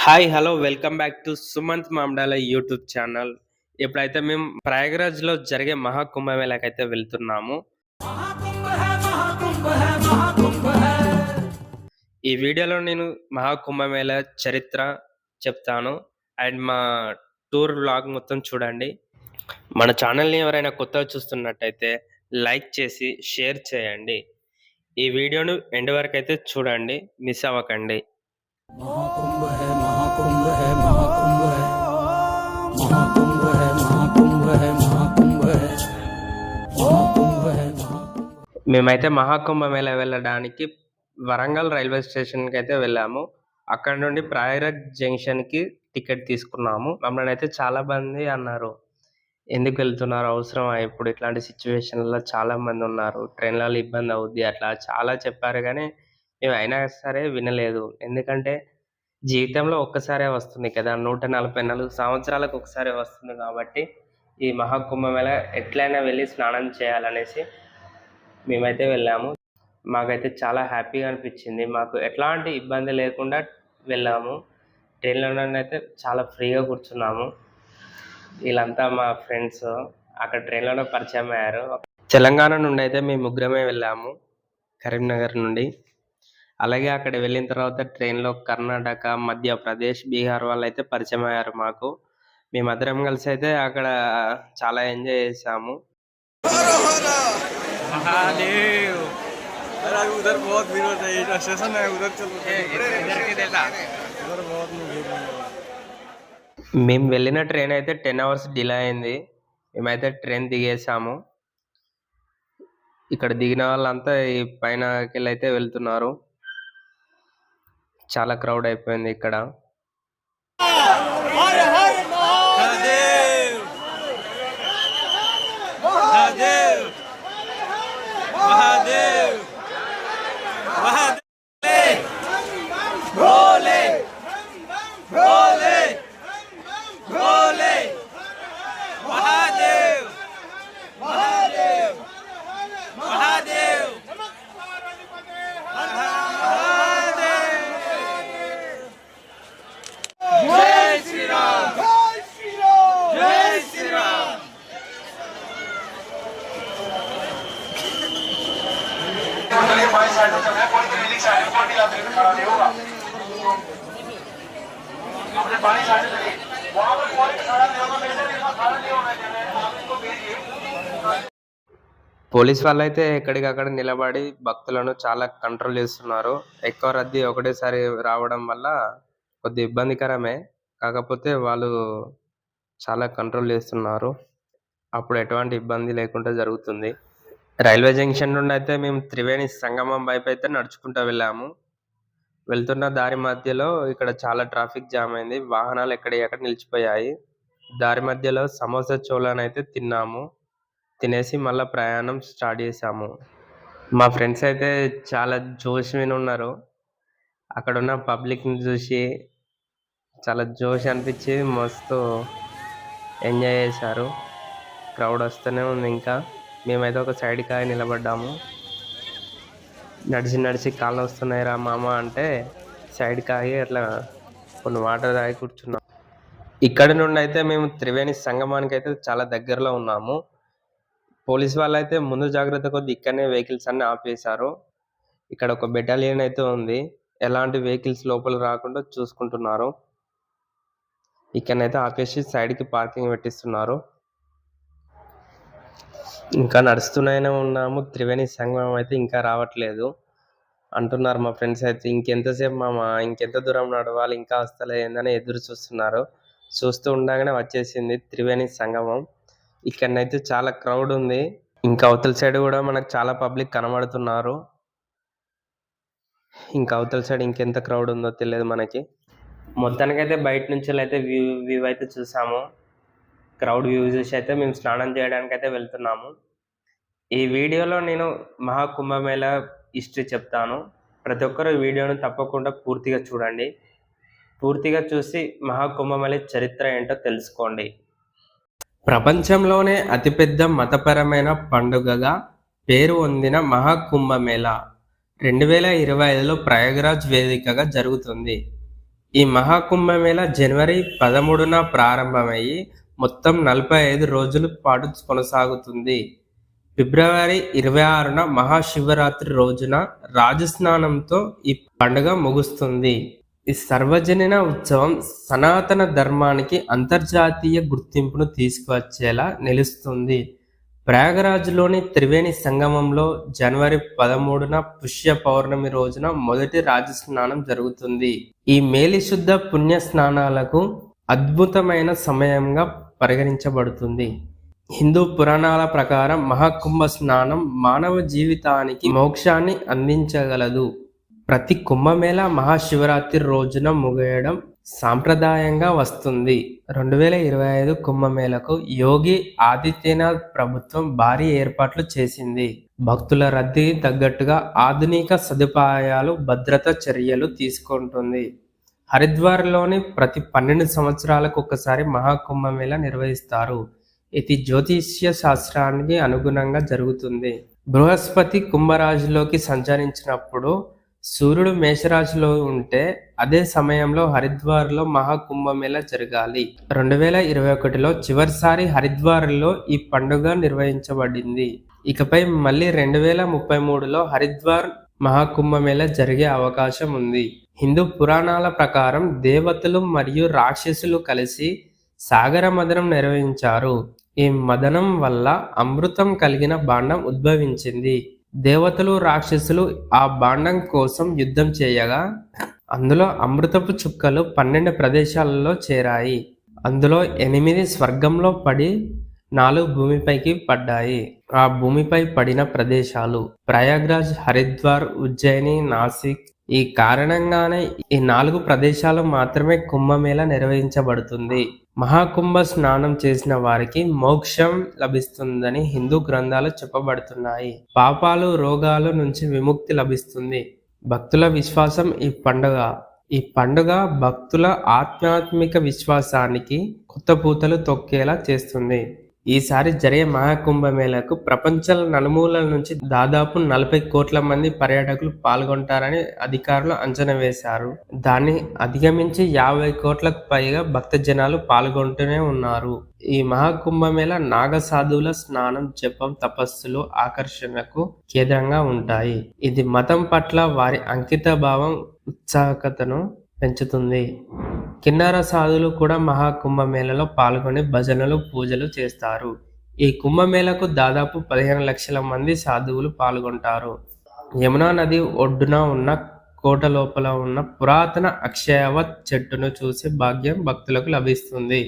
Hi! Hello! Welcome back to Sumanth Mamidala YouTube channel. ఇప్పుడైతే మేము ప్రయాగ్‌రాజ్‌లో జరిగే మహాకుంభమేళాకైతే వెళ్తున్నాము. महाकुंभ है महाकुंभ है महाकुंभ है। ఈ వీడియోలో నేను మహాకుంభమేళా చరిత్ర చెప్తాను. అండ్ మా టూర్ వ్లాగ్ మొత్తం చూడండి. మన ఛానల్‌ని ఎవరైనా కొత్తగా చూస్తున్నట్టయితే లైక్ చేసి షేర్ చేయండి. ఈ వీడియోను ఎండ్ వరకైతే చూడండి. మిస్ అవ్వకండి. महाकुंभ है महाकुंभ है महाकुंभ है महाकुंभ है महाकुंभ है महाकुंभ है महाकुंभ है महाकुंभ। మేమైతే మహాకుంభమేళా వెళ్ళడానికి వరంగల్ రైల్వే స్టేషన్‌కైతే వెళ్ళాము. అక్కడి నుండి ప్రయాగ్‌రాజ్ జంక్షన్‌కి టికెట్ తీసుకున్నాము. మమ్మల్నైతే చాలా మంది అన్నారు, "ఎందుకు వెళ్తున్నారు? అవసరమా ఇప్పుడు ఇట్లాంటి సిట్యుయేషన్‌లో చాలామందున్నారు. ట్రైన్‌లలో ఇబ్బంది అవుద్ది." అట్లా చాలా చెప్పారు గానీ, మేము అయినా సరే వినలేదు. ఎందుకంటే జీవితంలో ఒక్కసారే వస్తుంది కదా! 144 సంవత్సరాలకు ఒకసారి వస్తుంది కాబట్టి, ఈ మహాకుంభమేళా ఎట్లైనా వెళ్లి స్నానం చేయాలనేసి మేమైతే వెళ్ళాము. మాకైతే చాలా హ్యాపీగా అనిపిచ్చింది. మాకు ఎట్లాంటి ఇబ్బంది లేకుండా వెళ్ళాము. ట్రైన్‌లోనైతే చాలా ఫ్రీగా కూర్చున్నాము. వీళ్ళంతా మా ఫ్రెండ్స్. అక్కడ ట్రైన్‌లోనే పరిచయమయ్యారు. తెలంగాణ నుండైతే మేము ముగ్గురమే వెళ్ళాము. కరీంనగర్ నుండి. అలాగే అక్కడ వెళ్ళిన తర్వాత ట్రైన్‌లో కర్ణాటక, మధ్యప్రదేశ్, బీహార్ వాళ్ళైతే పరిచయమయ్యారు మాకు. మేమందరం కలిసైతే అక్కడ చాలా ఎంజాయ్ చేశాము. महादेव। अरे अभी उधर बहुत भीड़ होता है, ये स्टेशन है उधर चलो इधर के देता उधर बहुत भीड़ है। మేము వెళ్ళిన ట్రైన్ అయితే 10 అవర్స్ డిలే అయింది. మేమైతే ట్రైన్ దిగేసాము. ఇక్కడ దిగిన వాళ్ళంతా ఈ పైనకెళ్ళైతే వెళ్తున్నారు. చాలా క్రౌడ్ అయిపోయింది ఇక్కడ. महादेव महादेव महादेव महादेव भोले भोले भोले महादेव महादेव महादेव जय श्री राम जय श्री राम जय श्री राम। పోలీస్ వాళ్ళైతే ఎక్కడికక్కడ నిలబడి భక్తులను చాలా కంట్రోల్ చేస్తున్నారు. ఎక్కువ రద్దీ ఒకటేసారి రావడం వల్ల కొద్దిగా ఇబ్బందికరమే. కాకపోతే వాళ్ళు చాలా కంట్రోల్ చేస్తున్నారు. అప్పుడు ఎటువంటి ఇబ్బంది లేకుండా జరుగుతుంది. రైల్వే జంక్షన్ నుండి అయితే మేము త్రివేణి సంగమం వైపైతే నడుచుకుంటూ వెళ్ళాము. వెళ్తున్న దారి మధ్యలో ఇక్కడ చాలా ట్రాఫిక్ జామ్ అయింది. వాహనాలు ఎక్కడియక్కడ నిలిచిపోయాయి. దారి మధ్యలో సమోసా చోలనైతే తిన్నాము. తినేసి మళ్ళా ప్రయాణం స్టార్ట్ చేశాము. మా ఫ్రెండ్స్ అయితే చాలా జోష్ మీద ఉన్నారు. అక్కడున్న పబ్లిక్‌ని చూసి చాలా జోష్ అనిపిచ్చి మస్తు ఎంజాయ్ చేశారు. క్రౌడ్ వస్తూనే ఉంది ఇంకా. మేమైతే ఒక సైడ్‌కి ఆగి నిలబడ్డాము. నడిచి నడిచి కాళ్ళు వస్తున్నాయిరా మామ అంటే సైడ్‌కి ఆగి అట్లా కొన్ని వాటర్ తాగి కూర్చున్నాం. ఇక్కడి నుండి అయితే మేము త్రివేణి సంగమానికైతే చాలా దగ్గరలో ఉన్నాము. పోలీస్ వాళ్ళైతే ముందు జాగ్రత్త కొద్దీ ఇక్కడనే వెహికల్స్ అన్నీ ఆపేశారు. ఇక్కడ ఒక బెటాలియన్ అయితే ఉంది. ఎలాంటి వెహికల్స్ లోపలికి రాకుండా చూసుకుంటున్నారు. ఇక్కడనైతే ఆపేసి సైడ్‌కి పార్కింగ్ పెట్టిస్తున్నారు. ఇంకా నడుస్తూనే ఉన్నాము. త్రివేణి సంగమం అయితే ఇంకా రావట్లేదు అంటున్నారు మా ఫ్రెండ్స్ అయితే. ఇంకెంతసేపు మామ, ఇంకెంత దూరం నడవాలి, ఇంకా వస్తలేదని ఎదురు చూస్తున్నారు. చూస్తూ ఉండగానే వచ్చేసింది త్రివేణి సంగమం. ఇక్కడనైతే చాలా క్రౌడ్ ఉంది. ఇంకా అవతల సైడ్ కూడా మనకు చాలా పబ్లిక్ కనబడుతున్నారు. ఇంకా అవతల సైడ్ ఇంకెంత క్రౌడ్ ఉందో తెలియదు మనకి. మొత్తానికైతే బయట నుంచెళ్ళైతే వ్యూ అయితే చూసాము. క్రౌడ్ వ్యూ చూసి అయితే మేము స్నానం చేయడానికైతే వెళ్తున్నాము. ఈ వీడియోలో నేను మహాకుంభమేళా హిస్టరీ చెప్తాను. ప్రతి ఒక్కరు ఈ వీడియోను తప్పకుండా పూర్తిగా చూడండి. పూర్తిగా చూసి మహాకుంభమేళా చరిత్ర ఏంటో తెలుసుకోండి. ప్రపంచంలోనే అతిపెద్ద మతపరమైన పండుగగా పేరు పొందిన మహాకుంభమేళా 2025లో ప్రయాగ్‌రాజ్ వేదికగా జరుగుతుంది. ఈ మహాకుంభమేళా జనవరి 13న ప్రారంభమయ్యి మొత్తం 45 రోజుల పాటు కొనసాగుతుంది. ఫిబ్రవరి 26న మహాశివరాత్రి రోజున రాజస్నానంతో ఈ పండుగ ముగుస్తుంది. ఈ సార్వజనీన ఉత్సవం సనాతన ధర్మానికి అంతర్జాతీయ గుర్తింపును తీసుకువచ్చేలా నిలుస్తుంది. ప్రయాగరాజ్లోని త్రివేణి సంగమంలో జనవరి 13న పుష్య పౌర్ణమి రోజున మొదటి రాజస్నానం జరుగుతుంది. ఈ మేలిశుద్ధ పుణ్య స్నానాలకు అద్భుతమైన సమయంగా పరిగణించబడుతుంది. హిందూ పురాణాల ప్రకారం మహాకుంభ స్నానం మానవ జీవితానికి మోక్షాన్ని అందించగలదు. ప్రతి కుంభమేళా మహాశివరాత్రి రోజున ముగియడం సాంప్రదాయంగా వస్తుంది. 2025 కుంభమేళాకు యోగి ఆదిత్యనాథ్ ప్రభుత్వం భారీ ఏర్పాట్లు చేసింది. భక్తుల రద్దీకి తగ్గట్టుగా ఆధునిక సదుపాయాలు, భద్రతా చర్యలు తీసుకుంటుంది. హరిద్వార్లోని ప్రతి 12 సంవత్సరాలకు ఒకసారి మహాకుంభమేళా నిర్వహిస్తారు. ఇది జ్యోతిష్య శాస్త్రానికి అనుగుణంగా జరుగుతుంది. బృహస్పతి కుంభరాశిలోకి సంచరించినప్పుడు సూర్యుడు మేషరాశిలో ఉంటే అదే సమయంలో హరిద్వార్లో మహాకుంభమేళా జరగాలి. 2021లో చివరిసారి హరిద్వార్లో ఈ పండుగ నిర్వహించబడింది. ఇకపై మళ్ళీ 2033లో హరిద్వార్ మహాకుంభమేళా జరిగే అవకాశం ఉంది. హిందూ పురాణాల ప్రకారం దేవతలు మరియు రాక్షసులు కలిసి సాగర మథనం నిర్వహించారు. ఈ మథనం వల్ల అమృతం కలిగిన భాండం ఉద్భవించింది. దేవతలు, రాక్షసులు ఆ భాండం కోసం యుద్ధం చేయగా అందులో అమృతపు చుక్కలు 12 ప్రదేశాలలో చేరాయి. అందులో 8 స్వర్గంలో పడి 4 భూమిపైకి పడ్డాయి. ఆ భూమిపై పడిన ప్రదేశాలు ప్రయాగ్రాజ్, హరిద్వార్, ఉజ్జయిని, నాసిక్. ఈ కారణంగానే ఈ 4 ప్రదేశాలు మాత్రమే కుంభమేళా నిర్వహించబడుతుంది. మహాకుంభ స్నానం చేసిన వారికి మోక్షం లభిస్తుందని హిందూ గ్రంథాలు చెప్పబడుతున్నాయి. పాపాలు, రోగాల నుంచి విముక్తి లభిస్తుంది. భక్తుల విశ్వాసం ఈ పండుగ భక్తుల ఆధ్యాత్మిక విశ్వాసానికి కొత్త పూతలు తొక్కేలా చేస్తుంది. ఈసారి జరిగే మహాకుంభమేళాకు ప్రపంచం నలుమూలల నుంచి దాదాపు 40 కోట్ల మంది పర్యాటకులు పాల్గొంటారని అధికారులు అంచనా వేశారు. దాన్ని అధిగమించి 50 కోట్లకు పైగా భక్తజనాలు పాల్గొంటూనే ఉన్నారు. ఈ మహాకుంభమేళా నాగ సాధువుల స్నానం, జపం, తపస్సులు ఆకర్షణకు కేంద్రంగా ఉంటాయి. ఇది మతం పట్ల వారి అంకిత భావం, ఉత్సాహకతను పెంచుతుంది. కిన్నర సాధువులు కూడా మహాకుంభమేళాలో పాల్గొని భజనలు, పూజలు చేస్తారు. ఈ కుంభమేళాకు దాదాపు 15 లక్షల మంది సాధువులు పాల్గొంటారు. యమునా నది ఒడ్డున ఉన్న కోట లోపల ఉన్న పురాతన అక్షయవత్ చెట్టును చూసే భాగ్యం భక్తులకు లభిస్తుంది.